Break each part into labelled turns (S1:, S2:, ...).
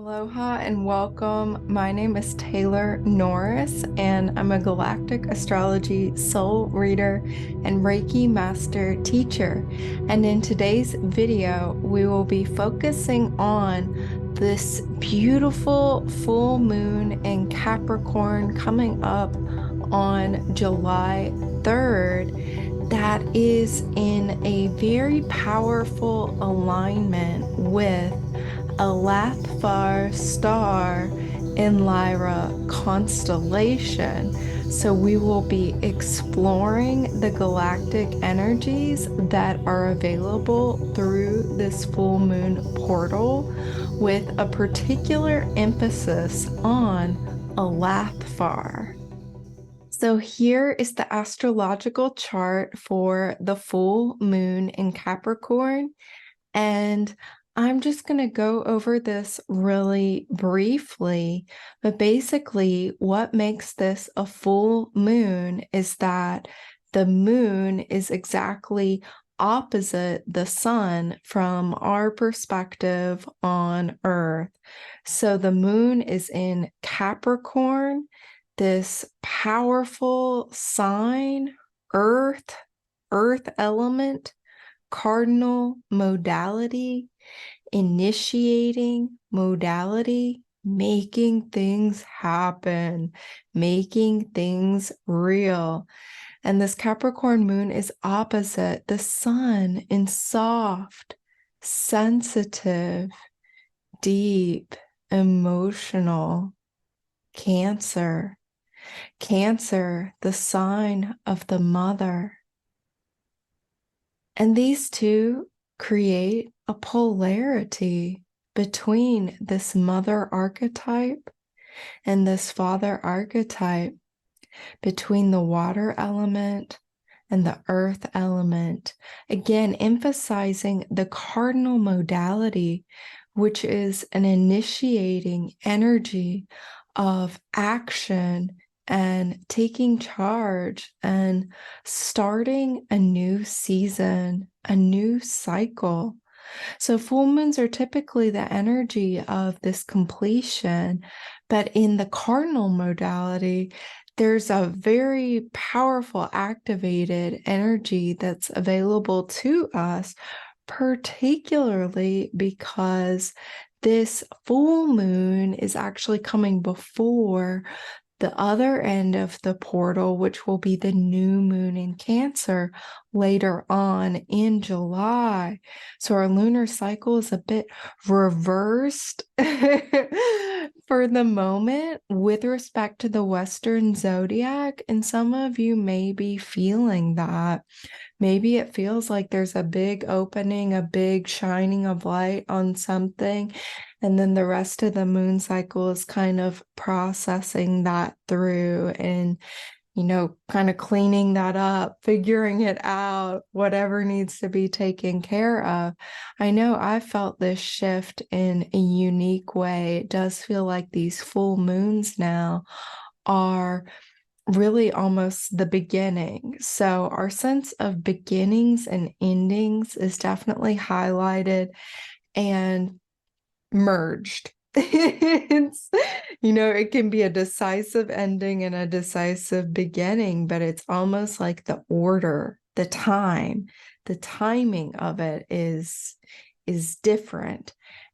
S1: Aloha and welcome. My name is Taylor Norris, and I'm a Galactic Astrology soul reader and Reiki master teacher. And in today's video, we will be focusing on this beautiful full moon in Capricorn coming up on July 3rd. That is in a very powerful alignment with Alathfar Star in Lyra Constellation. So we will be exploring the galactic energies that are available through this full moon portal with a particular emphasis on Alathfar. So here is the astrological chart for the full moon in Capricorn, and I'm just going to go over this really briefly, but basically what makes this a full moon is that the moon is exactly opposite the sun from our perspective on Earth. So the moon is in Capricorn, this powerful sign, earth element, cardinal modality, initiating modality, making things happen, making things real. And this Capricorn moon is opposite the sun in soft, sensitive, deep, emotional Cancer. Cancer, the sign of the mother. And these two create a polarity between this mother archetype and this father archetype, between the water element and the earth element. Again, emphasizing the cardinal modality, which is an initiating energy of action and taking charge and starting a new season, a new cycle. So full moons are typically the energy of this completion, but in the cardinal modality, there's a very powerful activated energy that's available to us, particularly because this full moon is actually coming before the other end of the portal, which will be the new moon in Cancer later on in July. So our lunar cycle is a bit reversed for the moment with respect to the Western zodiac. And some of you may be feeling that. Maybe it feels like there's a big opening, a big shining of light on something, and then the rest of the moon cycle is kind of processing that through and, kind of cleaning that up, figuring it out, whatever needs to be taken care of. I know I felt this shift in a unique way. It does feel like these full moons now are really almost the beginning. So our sense of beginnings and endings is definitely highlighted and merged. It can be a decisive ending and a decisive beginning, but it's almost like the order, the timing of it is different.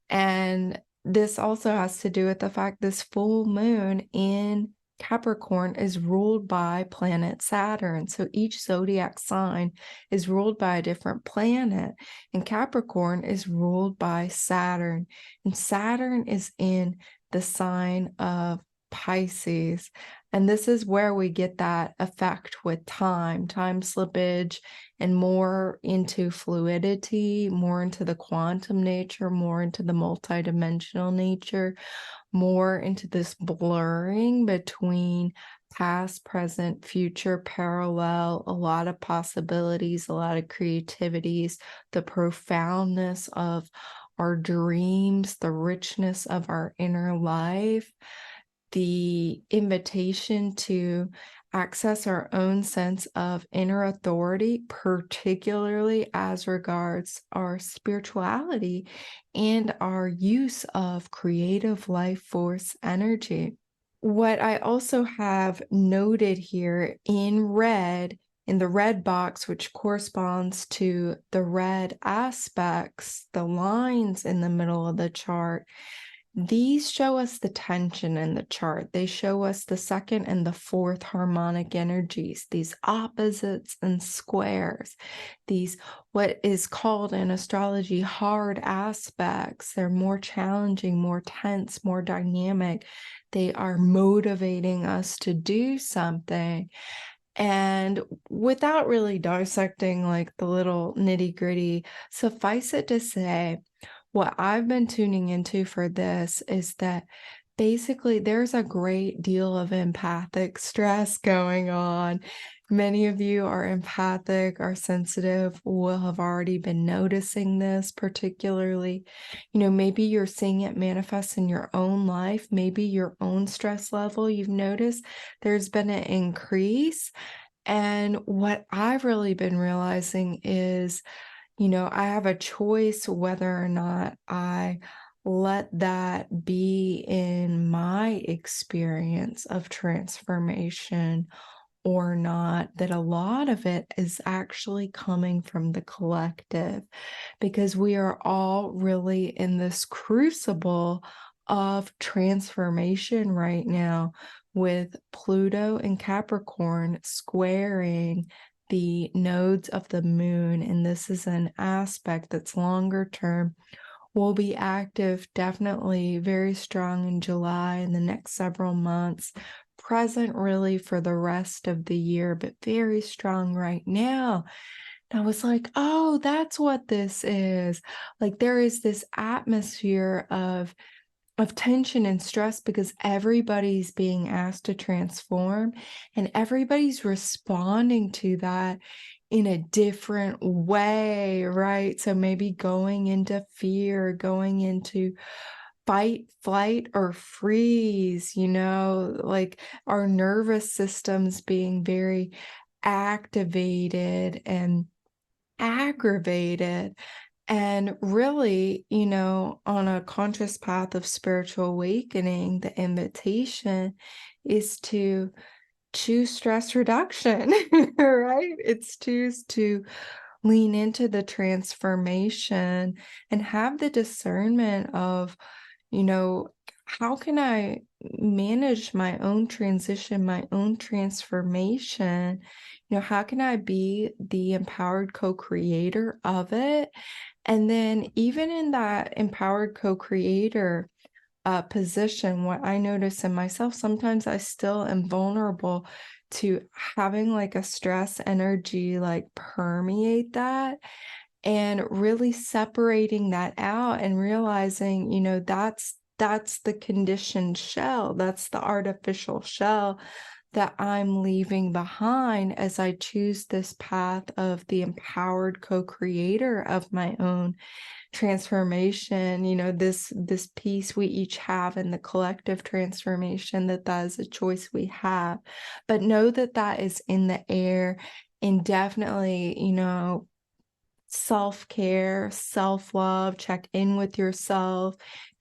S1: And this also has to do with the fact this full moon in Capricorn is ruled by planet Saturn. So each zodiac sign is ruled by a different planet, and Capricorn is ruled by Saturn. And Saturn is in the sign of Pisces. And this is where we get that effect with time slippage, and more into fluidity, more into the quantum nature, more into the multidimensional nature, more into this blurring between past, present, future, parallel, a lot of possibilities, a lot of creativities, the profoundness of our dreams, the richness of our inner life, the invitation to access our own sense of inner authority, particularly as regards our spirituality and our use of creative life force energy. What I also have noted here in red, in the red box, which corresponds to the red aspects, the lines in the middle of the chart, these show us the tension in the chart. They show us the second and the fourth harmonic energies, these opposites and squares, these what is called in astrology hard aspects. They're more challenging, more tense, more dynamic. They are motivating us to do something. And without really dissecting like the little nitty gritty, suffice it to say, what I've been tuning into for this is that basically there's a great deal of empathic stress going on. Many of you are empathic, are sensitive, will have already been noticing this particularly. Maybe you're seeing it manifest in your own life, maybe your own stress level. You've noticed there's been an increase. And what I've really been realizing is, I have a choice whether or not I let that be in my experience of transformation or not, that a lot of it is actually coming from the collective, because we are all really in this crucible of transformation right now, with Pluto and Capricorn squaring the nodes of the moon. And this is an aspect that's longer term, will be active, definitely very strong in July and the next several months, present really for the rest of the year, but very strong right now. And I was like, oh, that's what this is. Like, there is this atmosphere of tension and stress because everybody's being asked to transform, and everybody's responding to that in a different way, right? So maybe going into fear, going into fight, flight, or freeze, like our nervous systems being very activated and aggravated. And really, on a conscious path of spiritual awakening, the invitation is to choose stress reduction, right? It's choose to lean into the transformation and have the discernment of, how can I manage my own transition, my own transformation? How can I be the empowered co-creator of it? And then even in that empowered co-creator position, what I notice in myself, sometimes I still am vulnerable to having like a stress energy like permeate that, and really separating that out and realizing, that's the conditioned shell, that's the artificial shell that I'm leaving behind as I choose this path of the empowered co-creator of my own transformation. This piece we each have in the collective transformation, that is a choice we have. But know that that is in the air, and definitely, self-care, self-love, check in with yourself,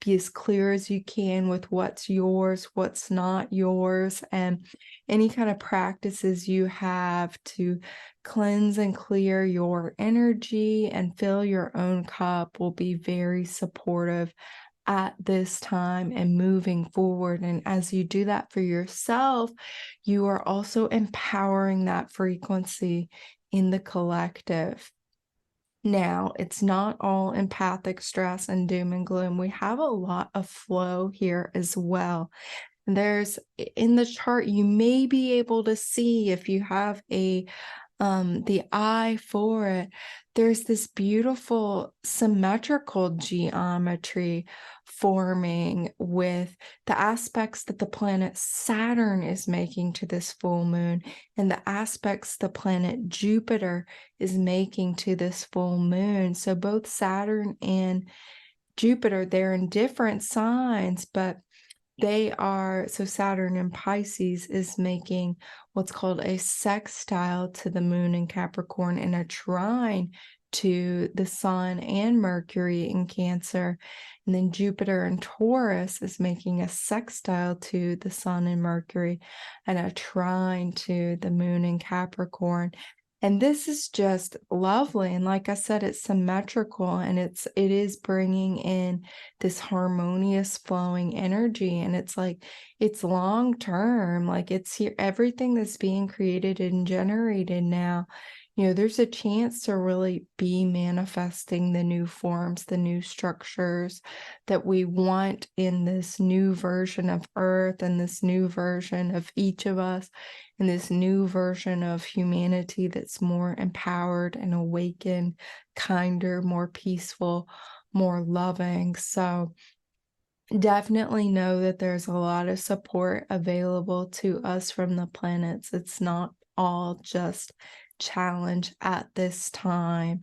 S1: be as clear as you can with what's yours, what's not yours, and any kind of practices you have to cleanse and clear your energy and fill your own cup will be very supportive at this time and moving forward. And as you do that for yourself, you are also empowering that frequency in the collective. Now, it's not all empathic stress and doom and gloom. We have a lot of flow here as well. There's in the chart, you may be able to see, if you have the eye for it, there's this beautiful symmetrical geometry forming with the aspects that the planet Saturn is making to this full moon and the aspects the planet Jupiter is making to this full moon. So both Saturn and Jupiter, they're in different signs, but so Saturn in Pisces is making what's called a sextile to the moon in Capricorn and a trine to the sun and Mercury in Cancer. And then Jupiter in Taurus is making a sextile to the sun and Mercury and a trine to the moon in Capricorn. And this is just lovely. And like I said, it's symmetrical, and it is bringing in this harmonious flowing energy. And it's like, it's long term, like it's here, everything that's being created and generated now, there's a chance to really be manifesting the new forms, the new structures that we want in this new version of Earth and this new version of each of us and this new version of humanity that's more empowered and awakened, kinder, more peaceful, more loving. So definitely know that there's a lot of support available to us from the planets. It's not all just challenge at this time.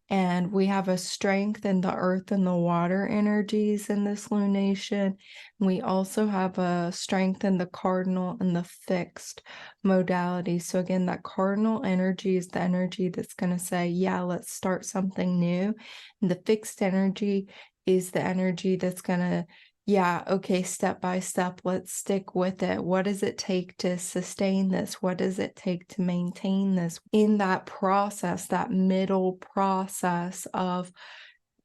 S1: And we have a strength in the earth and the water energies in this lunation. We also have a strength in the cardinal and the fixed modality. So again, that cardinal energy is the energy that's going to say, yeah, let's start something new. And the fixed energy is the energy that's going to, yeah, okay, step by step, let's stick with it. What does it take to sustain this? What does it take to maintain this? In that process, that middle process of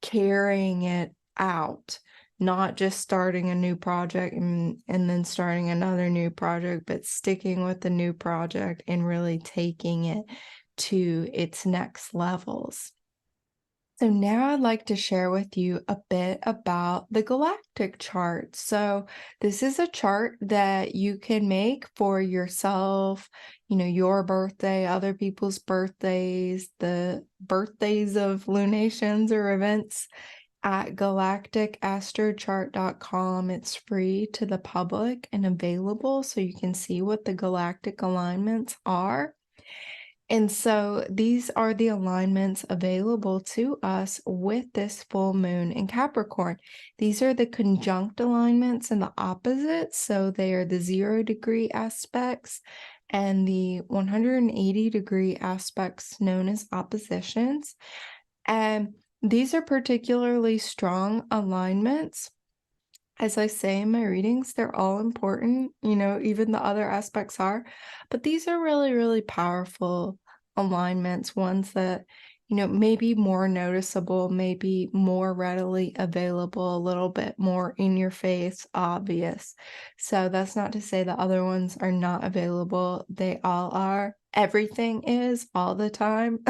S1: carrying it out, not just starting a new project and then starting another new project, but sticking with the new project and really taking it to its next levels. So now I'd like to share with you a bit about the galactic chart. So this is a chart that you can make for yourself, your birthday, other people's birthdays, the birthdays of lunations or events at galacticastrochart.com. It's free to the public and available, so you can see what the galactic alignments are. And so these are the alignments available to us with this full moon in Capricorn. These are the conjunct alignments and the opposites. So they are the 0-degree aspects and the 180-degree aspects known as oppositions. And these are particularly strong alignments. As I say in my readings, they're all important, even the other aspects are, but these are really, really powerful alignments, ones that, may be more noticeable, maybe more readily available, a little bit more in your face, obvious. So that's not to say the other ones are not available. They all are. Everything is all the time.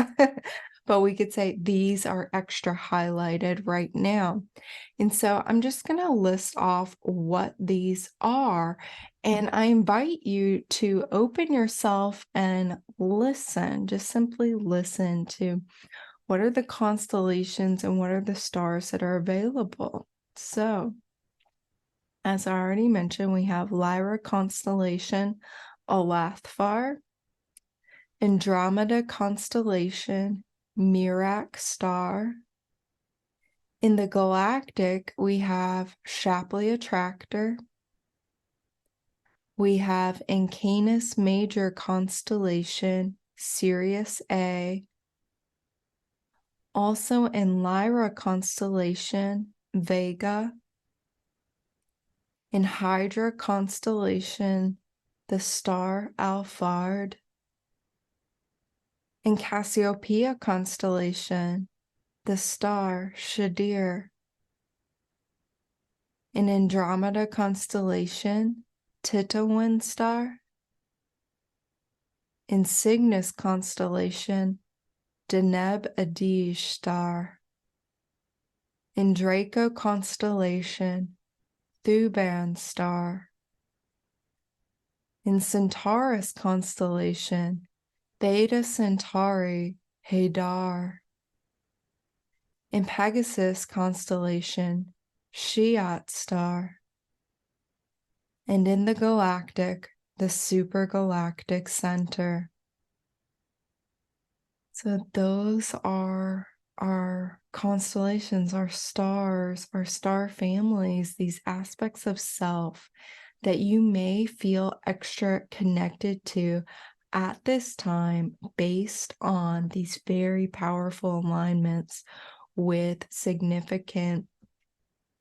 S1: But we could say these are extra highlighted right now. And so I'm just going to list off what these are. And I invite you to open yourself and listen, just simply listen to what are the constellations and what are the stars that are available. So, as I already mentioned, we have Lyra Constellation Alathfar, Andromeda Constellation Merak Star. In the galactic, we have Shapley Attractor. We have in Canis Major Constellation, Sirius A. Also in Lyra Constellation, Vega. In Hydra Constellation, the star Alphard. In Cassiopeia Constellation, the star Shadir. In Andromeda Constellation, Titouan Star. In Cygnus Constellation, Deneb Adige Star. In Draco Constellation, Thuban Star. In Centaurus Constellation, Beta Centauri Hadar. In Pegasus Constellation, Shiat Star. And in the galactic, the supergalactic center. So those are our constellations, our stars, our star families, these aspects of self that you may feel extra connected to at this time based on these very powerful alignments with significant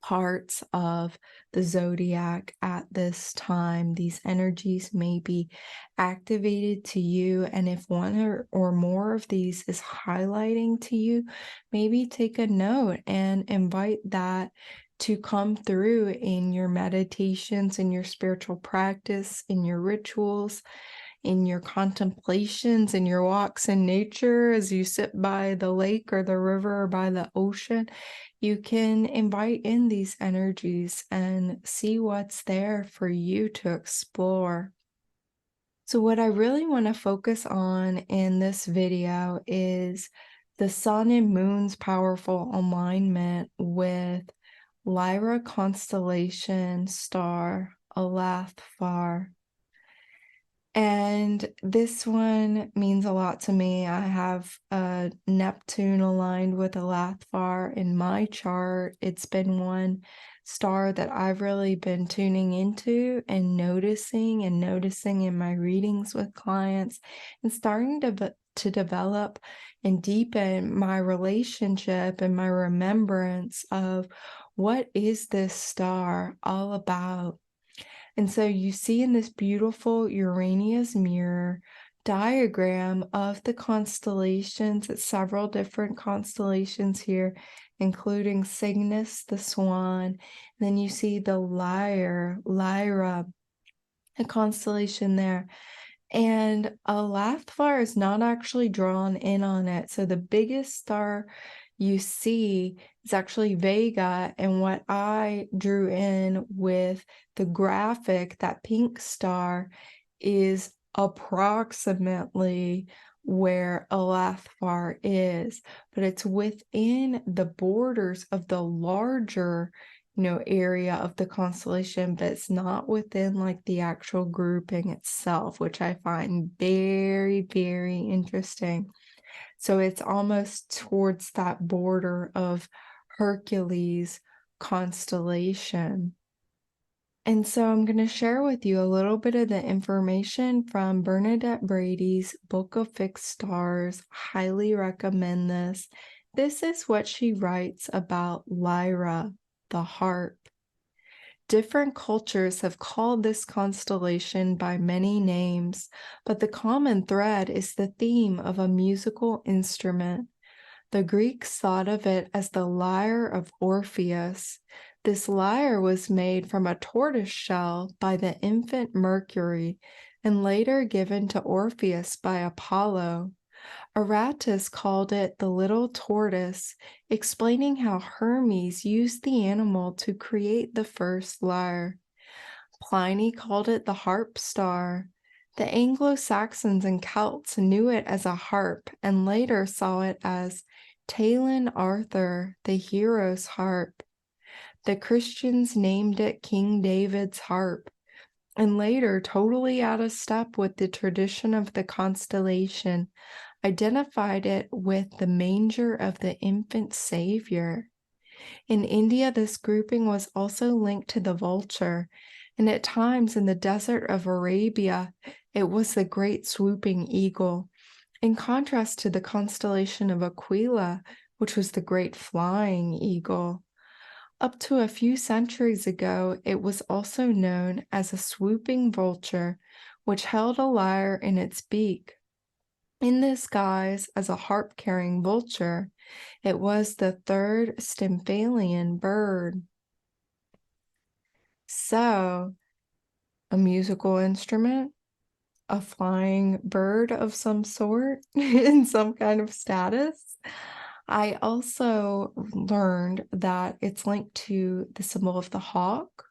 S1: parts of the zodiac at this time. These energies may be activated to you, and if one or more of these is highlighting to you, maybe take a note and invite that to come through in your meditations, in your spiritual practice, in your rituals, in your contemplations, in your walks in nature, as you sit by the lake or the river or by the ocean. You can invite in these energies and see what's there for you to explore. So what I really want to focus on in this video is the sun and moon's powerful alignment with Lyra Constellation Star Alathfar. And this one means a lot to me. I have a Neptune aligned with Alathfar in my chart. It's been one star that I've really been tuning into and noticing in my readings with clients, and starting to develop and deepen my relationship and my remembrance of what is this star all about. And so you see in this beautiful Uranus mirror diagram of the constellations, it's several different constellations here, including Cygnus, the swan. And then you see the Lyra, a constellation there. And Alathfar is not actually drawn in on it. So the biggest star you see is actually Vega, and what I drew in with the graphic, that pink star, is approximately where Alathfar is, but it's within the borders of the larger area of the constellation, but it's not within like the actual grouping itself, which I find very, very interesting. So it's almost towards that border of Hercules constellation. And so I'm going to share with you a little bit of the information from Bernadette Brady's Book of Fixed Stars. Highly recommend this. This is what she writes about Lyra, the harp. Different cultures have called this constellation by many names, but the common thread is the theme of a musical instrument. The Greeks thought of it as the lyre of Orpheus. This lyre was made from a tortoise shell by the infant Mercury and later given to Orpheus by Apollo. Aratus called it the little tortoise, explaining how Hermes used the animal to create the first lyre. Pliny called it the harp star. The Anglo-Saxons and Celts knew it as a harp and later saw it as Talon Arthur, the hero's harp. The Christians named it King David's harp, and later, totally out of step with the tradition of the constellation, identified it with the manger of the infant Savior. In India, this grouping was also linked to the vulture, and at times in the desert of Arabia, it was the great swooping eagle, in contrast to the constellation of Aquila, which was the great flying eagle. Up to a few centuries ago, it was also known as a swooping vulture, which held a lyre in its beak. In this guise, as a harp-carrying vulture, it was the third Stymphalian bird. So, a musical instrument, a flying bird of some sort, in some kind of status. I also learned that it's linked to the symbol of the hawk,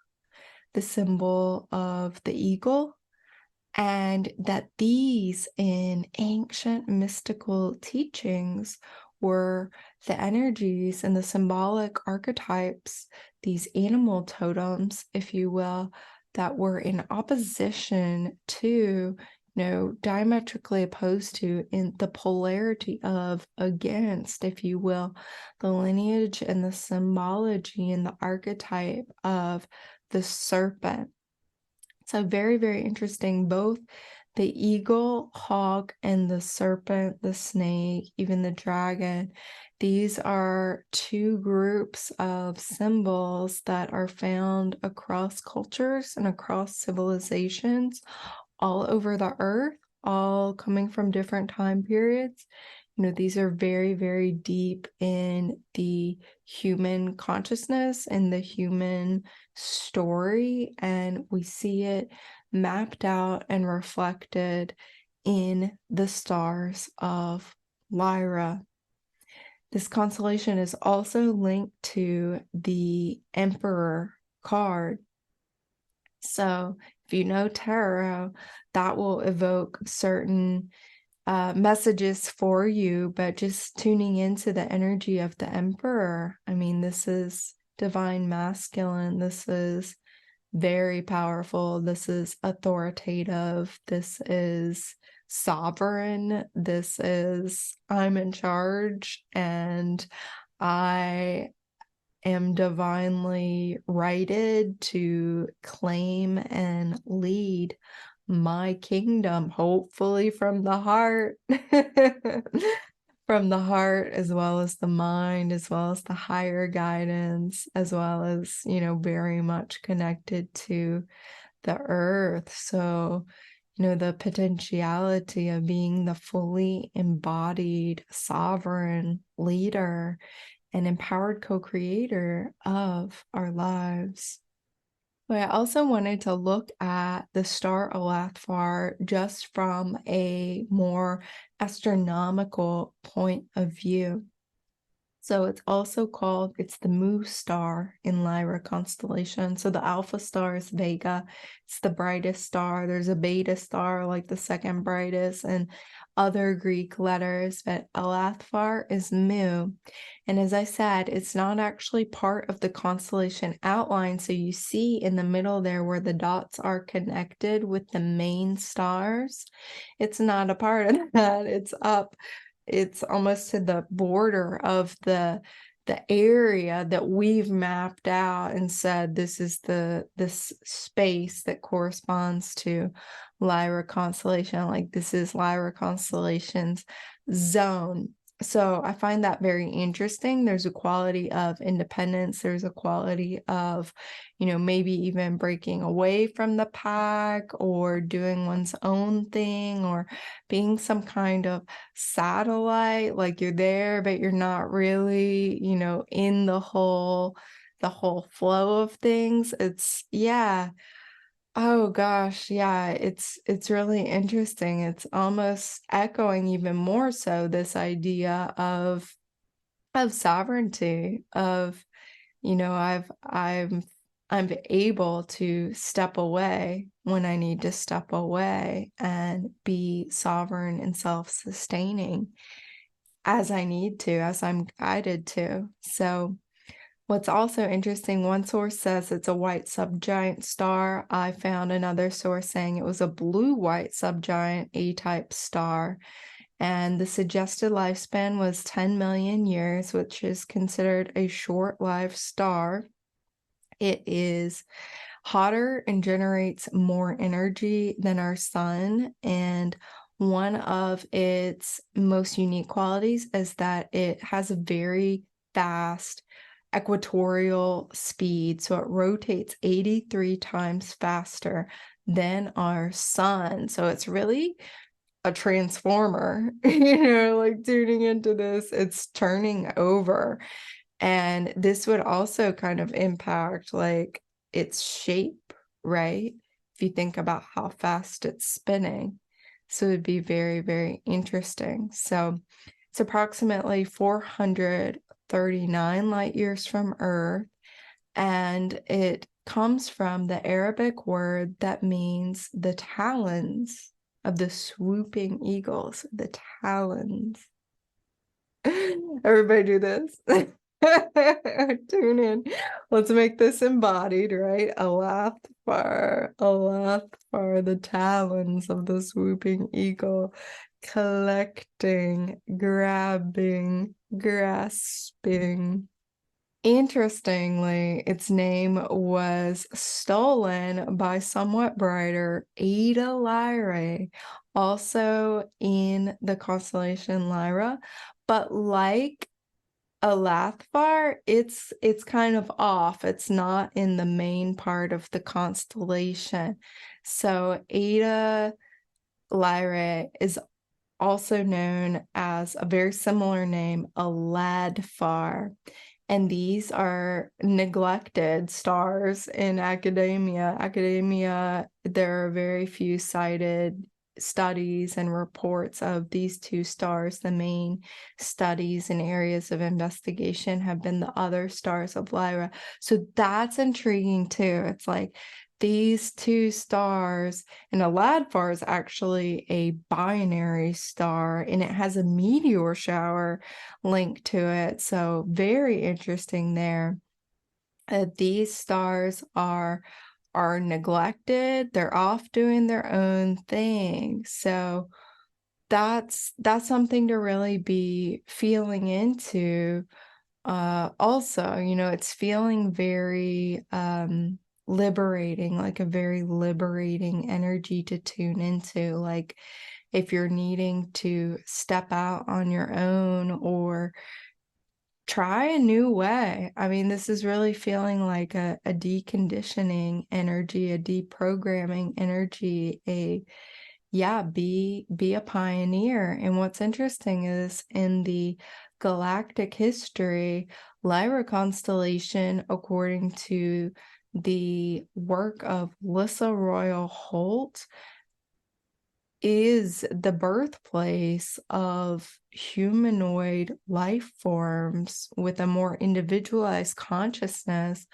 S1: the symbol of the eagle, and that these in ancient mystical teachings were the energies and the symbolic archetypes, these animal totems, if you will, that were in opposition to diametrically opposed to, in the polarity of, against, if you will, the lineage and the symbology and the archetype of the serpent. So very, very interesting. Both the eagle, hawk, and the serpent, the snake, even the dragon. These are two groups of symbols that are found across cultures and across civilizations all over the earth, all coming from different time periods. These are very, very deep in the human consciousness and the human story, and we see it mapped out and reflected in the stars of Lyra. This constellation is also linked to the Emperor card. So if you know tarot, that will evoke certain messages for you, but just tuning into the energy of the Emperor. I mean, this is divine masculine. This is very powerful. This is authoritative. This is sovereign. This is, I'm in charge and I am divinely righted to claim and lead my kingdom, hopefully from the heart. From the heart, as well as the mind, as well as the higher guidance, as well as, very much connected to the earth. So, the potentiality of being the fully embodied sovereign leader and empowered co-creator of our lives. But I also wanted to look at the star Alathfar just from a more astronomical point of view. So it's also called, it's the Moose star in Lyra constellation. So the Alpha star is Vega. It's the brightest star. There's a Beta star, like the second brightest, and other Greek letters, but Alathfar is Mu. And as I said, it's not actually part of the constellation outline. So you see in the middle there where the dots are connected with the main stars. It's not a part of that. It's up. It's almost to the border of the area that we've mapped out and said this is this space that corresponds to Lyra constellation. Like, this is Lyra constellation's zone. So I find that very interesting. There's a quality of independence. There's a quality of, maybe even breaking away from the pack or doing one's own thing or being some kind of satellite. Like, you're there, but you're not really, in the whole flow of things. It's, yeah. Oh gosh, yeah, it's really interesting. It's almost echoing even more so this idea of sovereignty, of, I'm able to step away when I need to step away and be sovereign and self-sustaining as I need to, as I'm guided to. So what's also interesting, one source says it's a white subgiant star. I found another source saying it was a blue-white subgiant A-type star. And the suggested lifespan was 10 million years, which is considered a short-lived star. It is hotter and generates more energy than our sun. And one of its most unique qualities is that it has a very fast equatorial speed. So it rotates 83 times faster than our sun. So it's really a transformer, like tuning into this, it's turning over. And this would also kind of impact like its shape, right? If you think about how fast it's spinning. So it'd be very, very interesting. So it's approximately 439 light years from Earth, and it comes from the Arabic word that means the talons of the swooping eagles, the talons. Everybody do this. Tune in. Let's make this embodied, right? Alathfar, Alathfar, the talons of the swooping eagle, collecting, grabbing, grasping. Interestingly, its name was stolen by somewhat brighter Ada Lyrae, also in the constellation Lyra. But like Alathfar, it's kind of off. It's not in the main part of the constellation. So Ada Lyrae is also known as a very similar name, Alathfar. And these are neglected stars in academia. There are very few cited studies and reports of these two stars. The main studies and areas of investigation have been the other stars of Lyra. So that's intriguing too. It's like these two stars, and Alathfar is actually a binary star, and it has a meteor shower linked to it. So very interesting there. These stars are neglected. They're off doing their own thing. So that's something to really be feeling into. Also, it's feeling very liberating, like a very liberating energy to tune into. Like if you're needing to step out on your own or try a new way. I mean, this is really feeling like a deconditioning energy, a deprogramming energy, be a pioneer. And what's interesting is in the galactic history, Lyra constellation, according to the work of Lissa Royal Holt, is the birthplace of humanoid life forms with a more individualized consciousness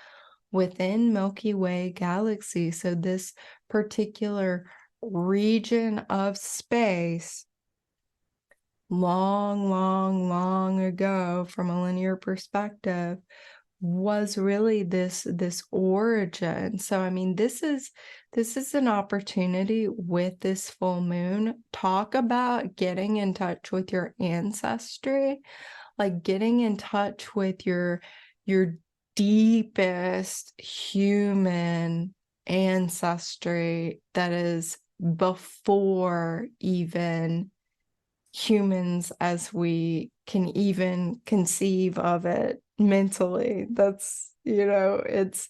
S1: within Milky Way galaxy. So this particular region of space, long ago, from a linear perspective, was really this origin. So I mean, this is an opportunity with this full moon. Talk about getting in touch with your ancestry, like getting in touch with your deepest human ancestry that is before even humans as we can even conceive of it mentally. That's, it's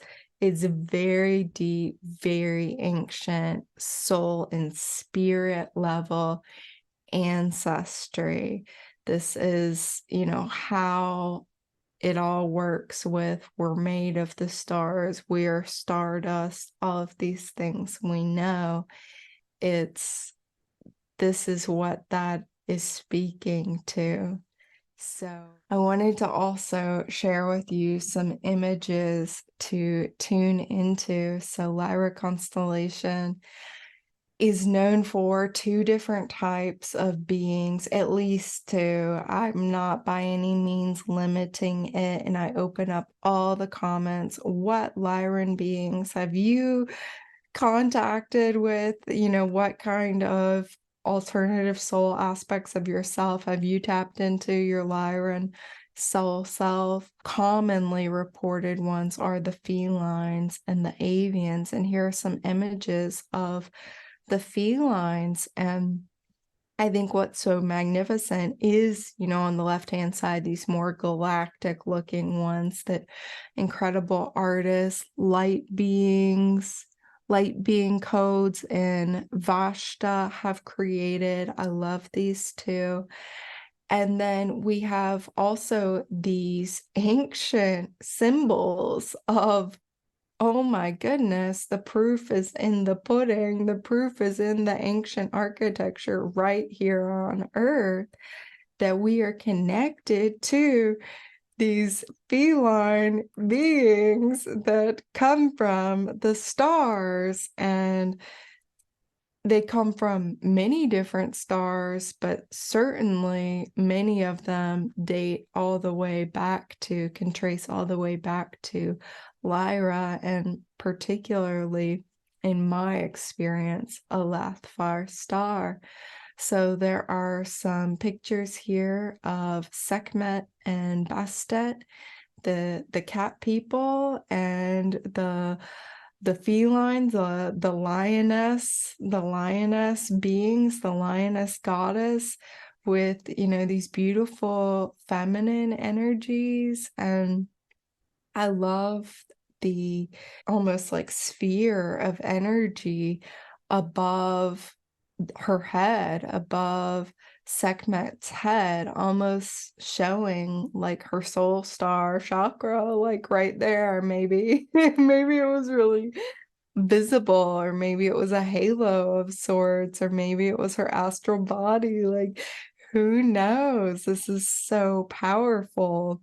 S1: very deep, very ancient soul and spirit level ancestry. This is, how it all works with we're made of the stars, we are stardust, all of these things we know. This is what that is speaking to. So I wanted to also share with you some images to tune into. So Lyra constellation is known for two different types of beings, at least two. I'm not by any means limiting it, and I open up all the comments. What Lyran beings have you contacted with? What kind of alternative soul aspects of yourself have you tapped into? Your Lyran soul self. Commonly reported ones are the felines and the avians, and here are some images of the felines. And I think what's so magnificent is, on the left-hand side, these more galactic looking ones, that incredible artists, light being codes in Vashta have created. I love these two. And then we have also these ancient symbols of, oh my goodness, the proof is in the pudding. The proof is in the ancient architecture right here on Earth, that we are connected to these feline beings that come from the stars. And they come from many different stars, but certainly many of them can trace all the way back to Lyra, and particularly in my experience, Alathfar Star. So there are some pictures here of Sekhmet and Bastet, the cat people, and the felines, the lioness beings, the lioness goddess, with these beautiful feminine energies. And I love the almost like sphere of energy above her head, above Sekhmet's head, almost showing like her soul star chakra, like right there. Maybe maybe it was really visible, or maybe it was a halo of sorts, or maybe it was her astral body. Like, who knows? This is so powerful.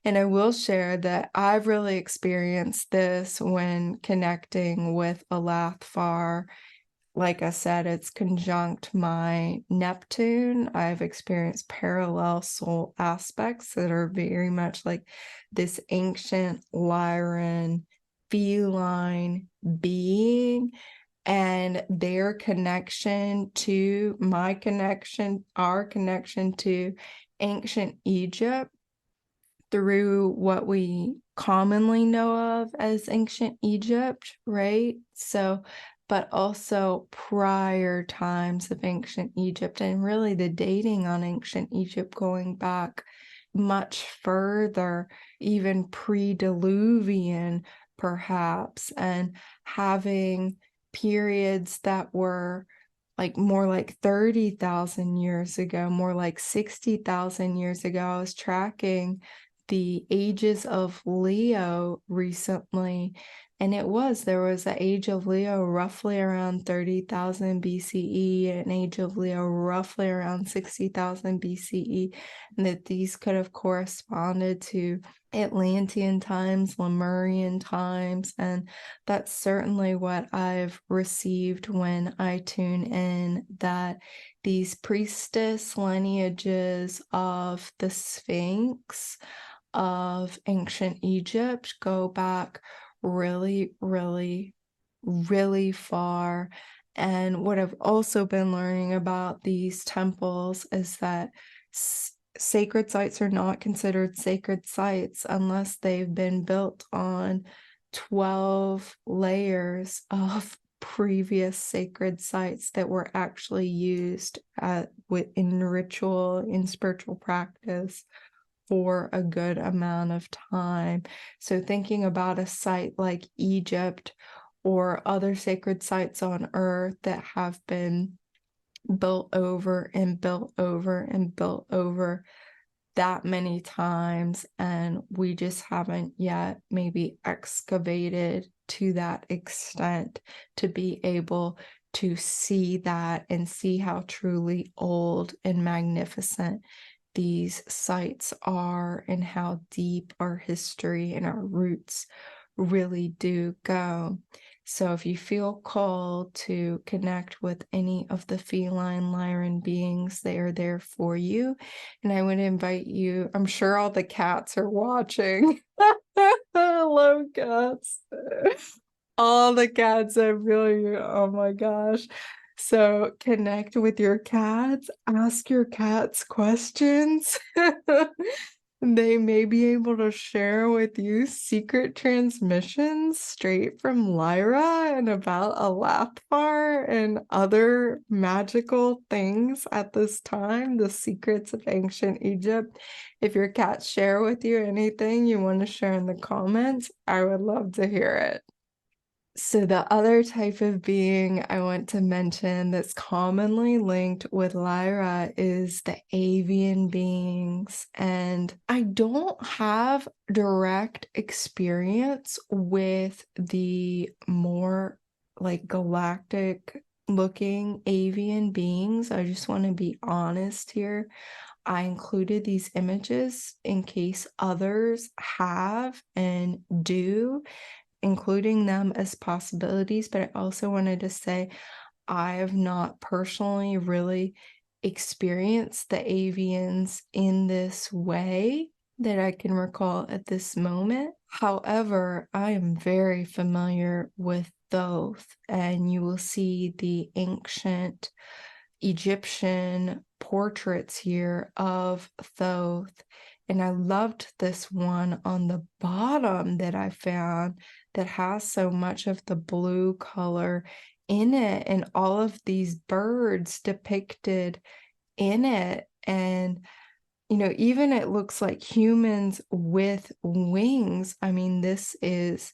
S1: And I will share that I've really experienced this when connecting with Alathfar. Like I said, it's conjunct my Neptune. I've experienced parallel soul aspects that are very much like this ancient Lyran feline being, and their connection to my connection, our connection to ancient Egypt through what we commonly know of as ancient Egypt, right? So, but also prior times of ancient Egypt, and really the dating on ancient Egypt going back much further, even pre-Diluvian perhaps, and having periods that were like more like 30,000 years ago, more like 60,000 years ago. I was tracking the ages of Leo recently, and there was an age of Leo roughly around 30,000 BCE, an age of Leo roughly around 60,000 BCE, and that these could have corresponded to Atlantean times, Lemurian times, and that's certainly what I've received when I tune in, that these priestess lineages of the Sphinx of ancient Egypt go back really, really, really far. And what I've also been learning about these temples is that sacred sites are not considered sacred sites unless they've been built on 12 layers of previous sacred sites that were actually used in ritual, in spiritual practice for a good amount of time. So thinking about a site like Egypt or other sacred sites on Earth that have been built over and built over and built over that many times, and we just haven't yet maybe excavated to that extent to be able to see that and see how truly old and magnificent these sites are, and how deep our history and our roots really do go. So if you feel called to connect with any of the feline Lyran beings, they are there for you. And I would invite you, I'm sure all the cats are watching. Hello, cats. All the cats are really, oh my gosh. So connect with your cats, ask your cats questions. They may be able to share with you secret transmissions straight from Lyra and about Alathfar and other magical things at this time, the secrets of ancient Egypt. If your cats share with you anything you want to share in the comments, I would love to hear it. So the other type of being I want to mention that's commonly linked with Lyra is the Avian Beings. And I don't have direct experience with the more like galactic looking Avian Beings. I just want to be honest here. I included these images in case others have and do, including them as possibilities, but I also wanted to say I have not personally really experienced the Avians in this way that I can recall at this moment. However, I am very familiar with Thoth, and you will see the ancient Egyptian portraits here of Thoth. And I loved this one on the bottom that I found that has so much of the blue color in it and all of these birds depicted in it. And, you know, even it looks like humans with wings. I mean, this is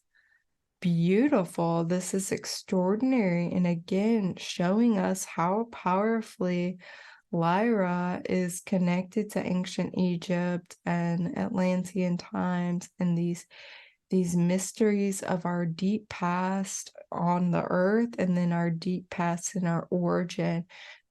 S1: beautiful. This is extraordinary. And again, showing us how powerfully Lyra is connected to ancient Egypt and Atlantean times and these mysteries of our deep past on the earth and then our deep past and our origin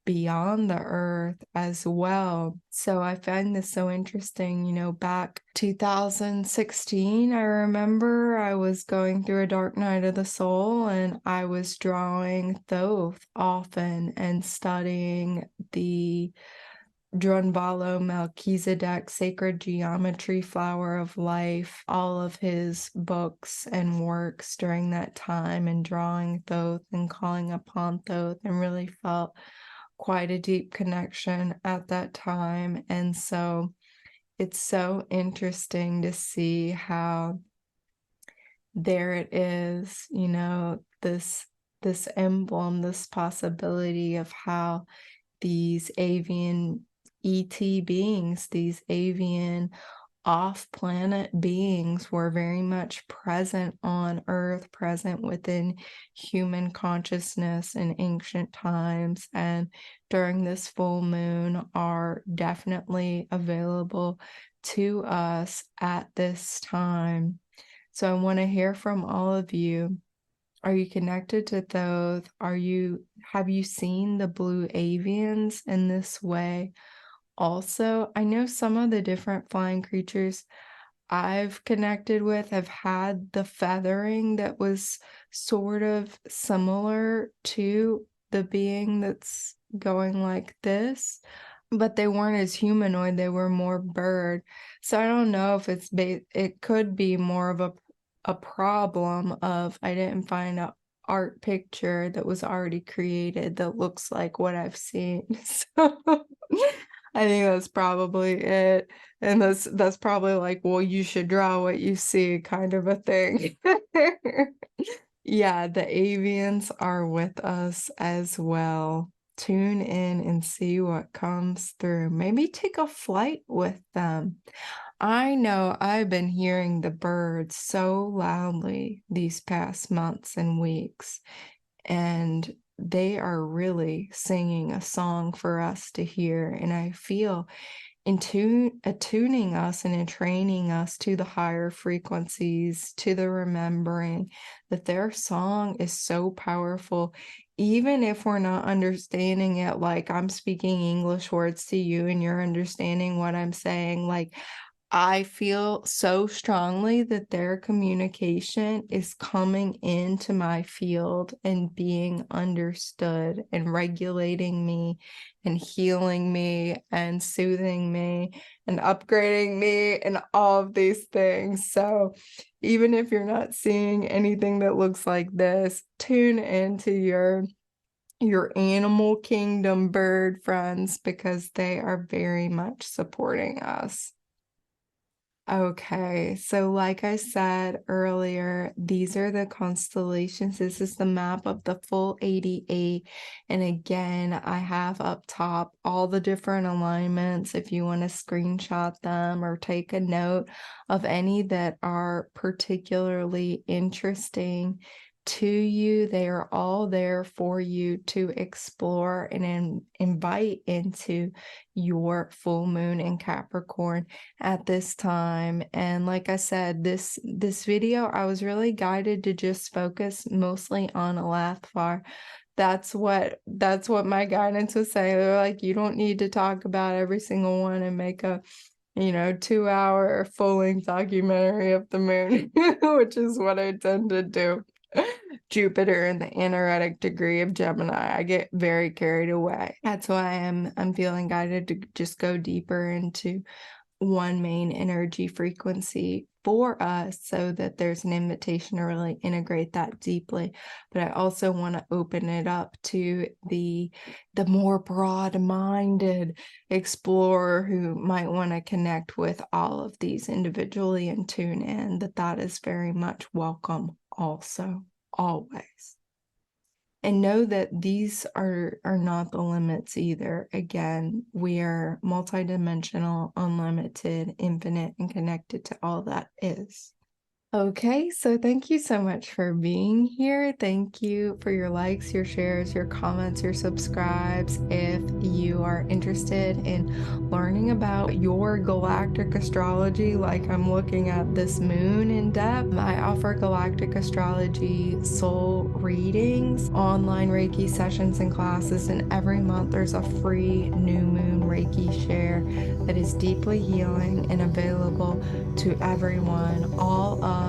S1: beyond the earth as well. So I find this so interesting. You know, back 2016, I remember I was going through a dark night of the soul and I was drawing Thoth often and studying the Drunvalo Melchizedek Sacred Geometry Flower of Life, all of his books and works during that time, and drawing Thoth and calling upon Thoth, and really felt quite a deep connection at that time. And so it's so interesting to see how there it is, you know, this emblem, this possibility of how these avian ET beings, these avian off-planet beings were very much present on Earth, present within human consciousness in ancient times, and during this full moon are definitely available to us at this time. So I want to hear from all of you. Are you connected to Thoth? Have you seen the blue avians in this way? Also, I know some of the different flying creatures I've connected with have had the feathering that was sort of similar to the being that's going like this, but they weren't as humanoid, they were more bird. So I don't know if it could be more of a problem of I didn't find an art picture that was already created that looks like what I've seen. So I think that's probably it. And that's probably like, well, you should draw what you see kind of a thing. Yeah, the Avians are with us as well. Tune in and see what comes through. Maybe take a flight with them. I know I've been hearing the birds so loudly these past months and weeks, and they are really singing a song for us to hear. And I feel attuning us and entraining us to the higher frequencies, to the remembering that their song is so powerful. Even if we're not understanding it, like I'm speaking English words to you and you're understanding what I'm saying, like I feel so strongly that their communication is coming into my field and being understood and regulating me and healing me and soothing me and upgrading me and all of these things. So even if you're not seeing anything that looks like this, tune into your animal kingdom bird friends, because they are very much supporting us. Okay, so like I said earlier, these are the constellations. This is the map of the full 88. And again, I have up top all the different alignments if you want to screenshot them or take a note of any that are particularly interesting to you. They are all there for you to explore and invite into your full moon in Capricorn at this time. And like I said, this video, I was really guided to just focus mostly on Alathfar. That's what my guidance was saying. They're like, you don't need to talk about every single one and make a 2-hour full-length documentary of the moon, which is what I tend to do. Jupiter in the anaretic degree of Gemini. I get very carried away. That's why I'm feeling guided to just go deeper into one main energy frequency for us so that there's an invitation to really integrate that deeply. But I also want to open it up to the more broad-minded explorer who might want to connect with all of these individually and tune in, that is very much welcome also, always. And know that these are not the limits either. Again, we are multidimensional, unlimited, infinite, and connected to all that is. Okay, so thank you so much for being here. Thank you for your likes, your shares, your comments, your subscribes. If you are interested in learning about your galactic astrology, like I'm looking at this moon in depth, I offer galactic astrology soul readings, online Reiki sessions and classes, and every month there's a free new moon Reiki share that is deeply healing and available to everyone. All of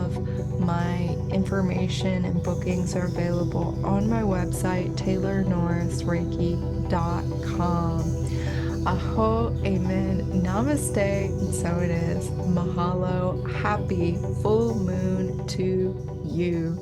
S1: my information and bookings are available on my website, taylornorrisreiki.com. Aho, amen, namaste, and so it is. Mahalo, happy full moon to you.